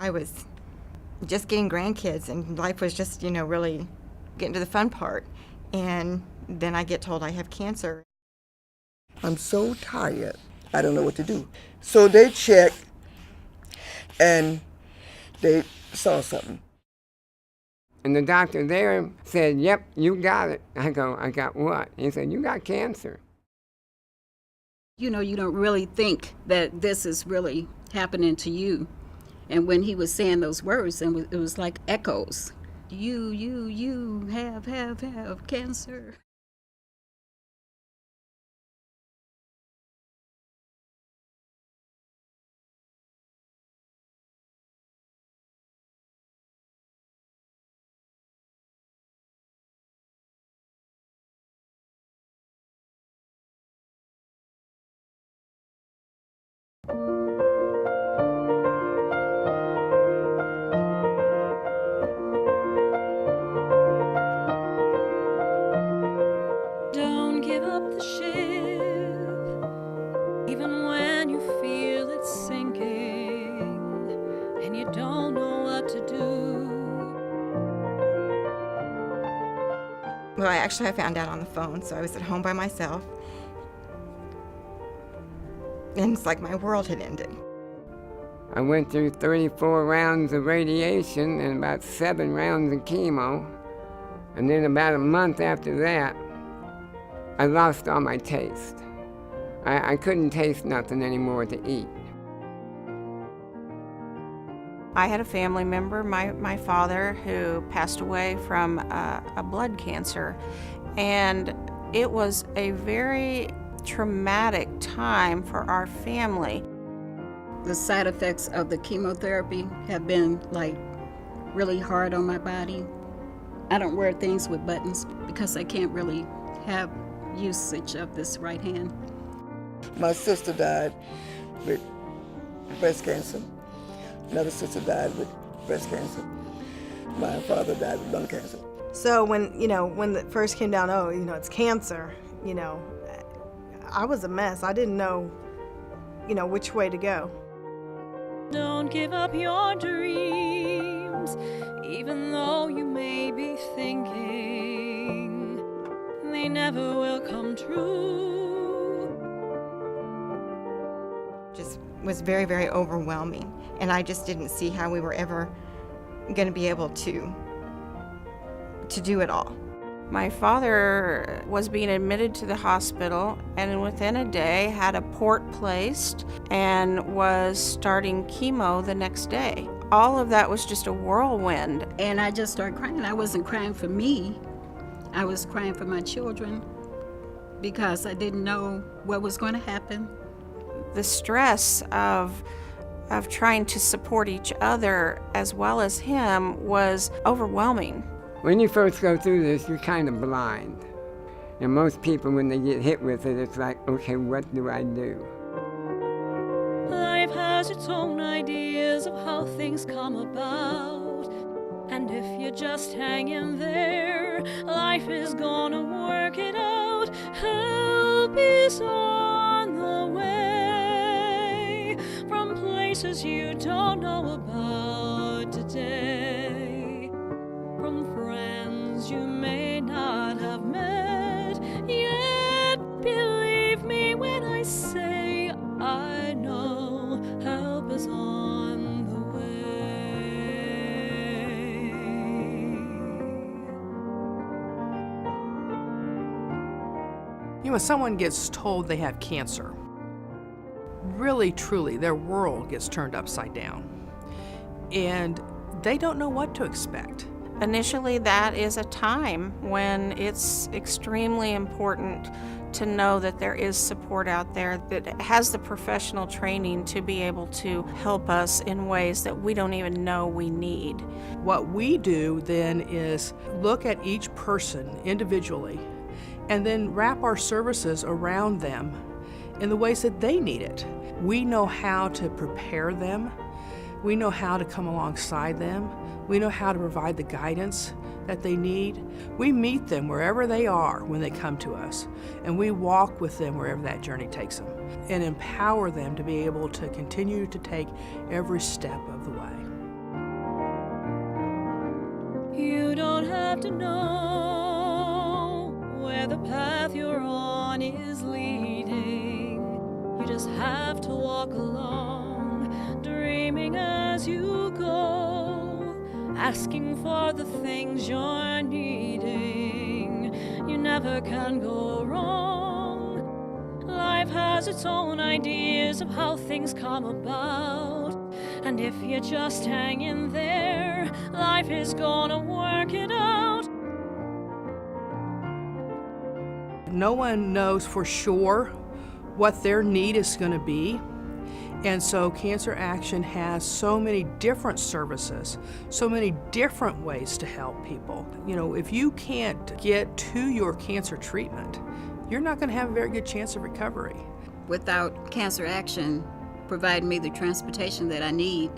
I was just getting grandkids, and life was just, really getting to the fun part. And then I get told I have cancer. I'm so tired. I don't know what to do. So they checked, and they saw something. And the doctor there said, "Yep, you got it." I go, "I got what?" He said, "You got cancer." You don't really think that this is really happening to you. And when he was saying those words, and it was like echoes. You have cancer. Don't give up the ship, even when you feel it's sinking, and you don't know what to do. Well, I found out on the phone, so I was at home by myself. And it's like my world had ended. I went through 34 rounds of radiation and about 7 rounds of chemo. And then about a month after that, I lost all my taste. I couldn't taste nothing anymore to eat. I had a family member, my father, who passed away from a blood cancer. And it was a very traumatic time for our family. The side effects of the chemotherapy have been really hard on my body. I don't wear things with buttons because I can't really have usage of this right hand. My sister died with breast cancer. Another sister died with breast cancer. My father died with lung cancer. So when it first came down, it's cancer, I was a mess. I didn't know, which way to go. Don't give up your dreams, even though you may be thinking they never will come true. Just was very, very overwhelming. And I just didn't see how we were ever going to be able to do it all. My father was being admitted to the hospital, and within a day had a port placed and was starting chemo the next day. All of that was just a whirlwind. And I just started crying. I wasn't crying for me. I was crying for my children because I didn't know what was going to happen. The stress of trying to support each other as well as him was overwhelming. When you first go through this, you're kind of blind. And most people, when they get hit with it, it's like, okay, what do I do? Life has its own ideas of how things come about. And if you just hang in there, life is gonna work it out. Help is on the way from places you don't know about today, from friends you may not have met yet. Believe me when I say I know help is on the way. When someone gets told they have cancer, really, truly, their world gets turned upside down. And they don't know what to expect. Initially, that is a time when it's extremely important to know that there is support out there that has the professional training to be able to help us in ways that we don't even know we need. What we do then is look at each person individually and then wrap our services around them in the ways that they need it. We know how to prepare them. We know how to come alongside them. We know how to provide the guidance that they need. We meet them wherever they are when they come to us, and we walk with them wherever that journey takes them and empower them to be able to continue to take every step of the way. have to know where the path you're on is leading. You just have to walk along, dreaming as you go, asking for the things you're needing. You never can go wrong. Life has its own ideas of how things come about. And if you just hang in there, life is gonna work it out. No one knows for sure what their need is going to be. And so Cancer Action has so many different services, so many different ways to help people. You know, if you can't get to your cancer treatment, you're not going to have a very good chance of recovery. Without Cancer Action providing me the transportation that I need,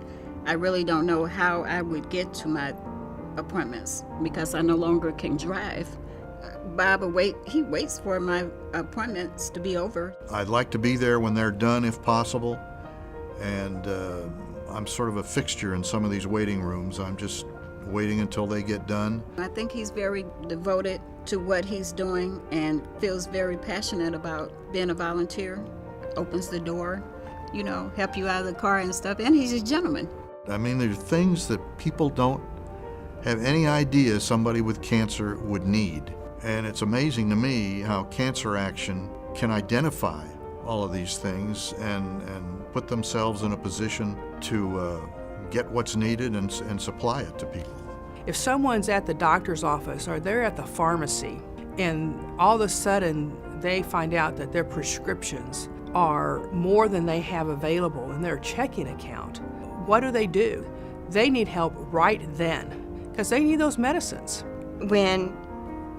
I really don't know how I would get to my appointments because I no longer can drive. Bob he waits for my appointments to be over. I'd like to be there when they're done if possible, and I'm sort of a fixture in some of these waiting rooms. I'm just waiting until they get done. I think he's very devoted to what he's doing and feels very passionate about being a volunteer. Opens the door, you know, help you out of the car and stuff, and he's a gentleman. I mean, there are things that people don't have any idea somebody with cancer would need. And it's amazing to me how Cancer Action can identify all of these things and put themselves in a position to get what's needed and supply it to people. If someone's at the doctor's office or they're at the pharmacy and all of a sudden they find out that their prescriptions are more than they have available in their checking account, what do? They need help right then because they need those medicines. When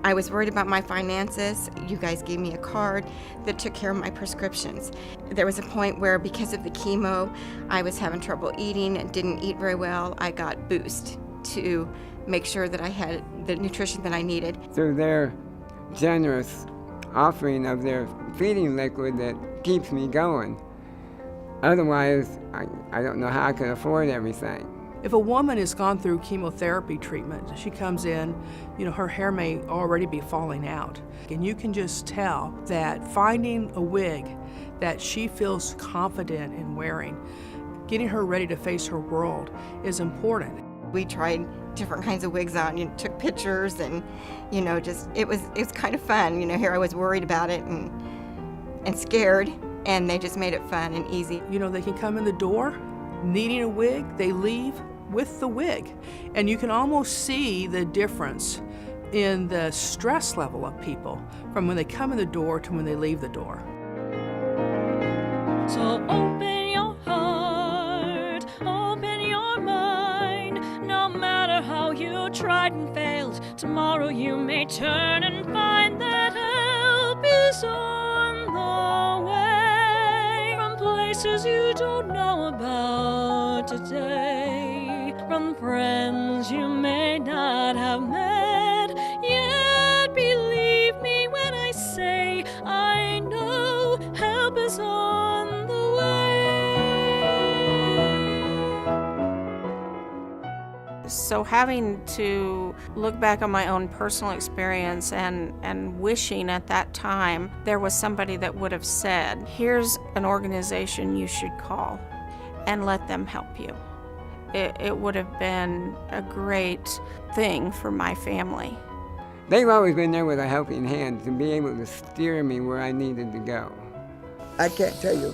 I was worried about my finances, you guys gave me a card that took care of my prescriptions. There was a point where, because of the chemo, I was having trouble eating and didn't eat very well. I got Boost to make sure that I had the nutrition that I needed. Through their generous offering of their feeding liquid that keeps me going. Otherwise, I don't know how I can afford everything. If a woman has gone through chemotherapy treatment, she comes in, you know, her hair may already be falling out. And you can just tell that finding a wig that she feels confident in wearing, getting her ready to face her world is important. We tried different kinds of wigs on, took pictures, and, just, it was kind of fun. Here I was worried about it and scared, and they just made it fun and easy. They can come in the door needing a wig, they leave with the wig. And you can almost see the difference in the stress level of people from when they come in the door to when they leave the door. So open your heart, open your mind. No matter how you tried and failed, tomorrow you may turn and find that help is on the way. From places you don't know about today, from friends you may not have met yet. Believe me when I say I know help is on the way. So having to look back on my own personal experience and wishing at that time there was somebody that would have said, here's an organization you should call and let them help you. It would have been a great thing for my family. They've always been there with a helping hand to be able to steer me where I needed to go. I can't tell you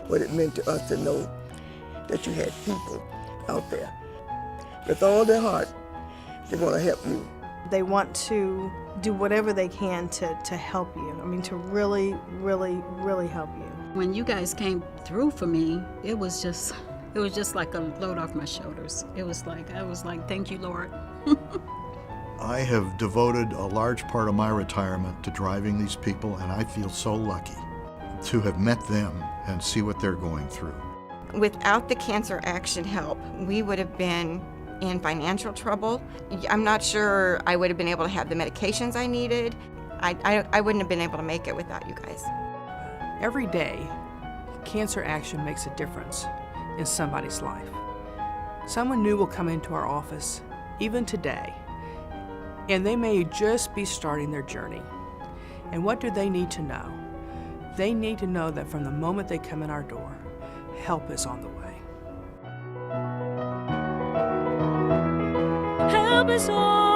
what it meant to us to know that you had people out there with all their heart. They want to help you. They want to do whatever they can to help you. I mean, to really, really, really help you. When you guys came through for me, it was just like a load off my shoulders. I was like, thank you, Lord. I have devoted a large part of my retirement to driving these people, and I feel so lucky to have met them and see what they're going through. Without the Cancer Action help, we would have been in financial trouble. I'm not sure I would have been able to have the medications I needed. I wouldn't have been able to make it without you guys. Every day, Cancer Action makes a difference in somebody's life. Someone new will come into our office, even today, And they may just be starting their journey. And what do they need to know? They need to know that from the moment they come in our door, help is on the way. Help is on